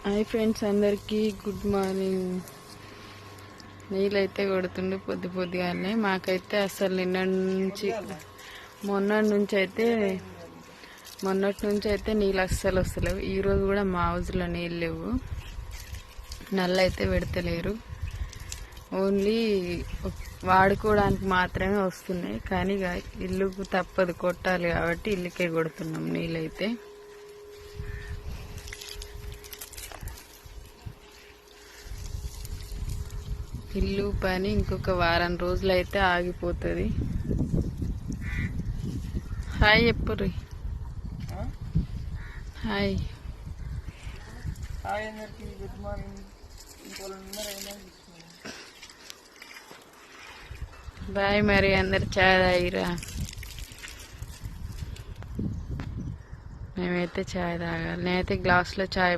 Hi friends, అందరికీ good morning. నీళ్ళైతే కొడుతుండే పొద్దుగానే. మాకైతే అసలు మొన్నటి నుంచి అయితే నీళ్ళు అస్సలు వస్తలేవు. ఈరోజు కూడా మా హౌస్లో నీళ్ళు లేవు, నల్ల అయితే పెడతలేరు. ఓన్లీ వాడుకోవడానికి మాత్రమే వస్తున్నాయి. కానీ ఇల్లుకు తప్పదు, కొట్టాలి కాబట్టి ఇల్లుకే కొడుతున్నాం నీళ్ళైతే. ఇల్లు పని ఇంకొక వారం రోజులు అయితే ఆగిపోతుంది. హాయ్ చెప్పుర్రి. హాయ్ అందరికి గుడ్ మార్నింగ్. బాయ్. మరి అందరు చాయ్ తాగిరా? మేమైతే చాయ్ తాగాలి. నేనైతే గ్లాస్లో చాయ్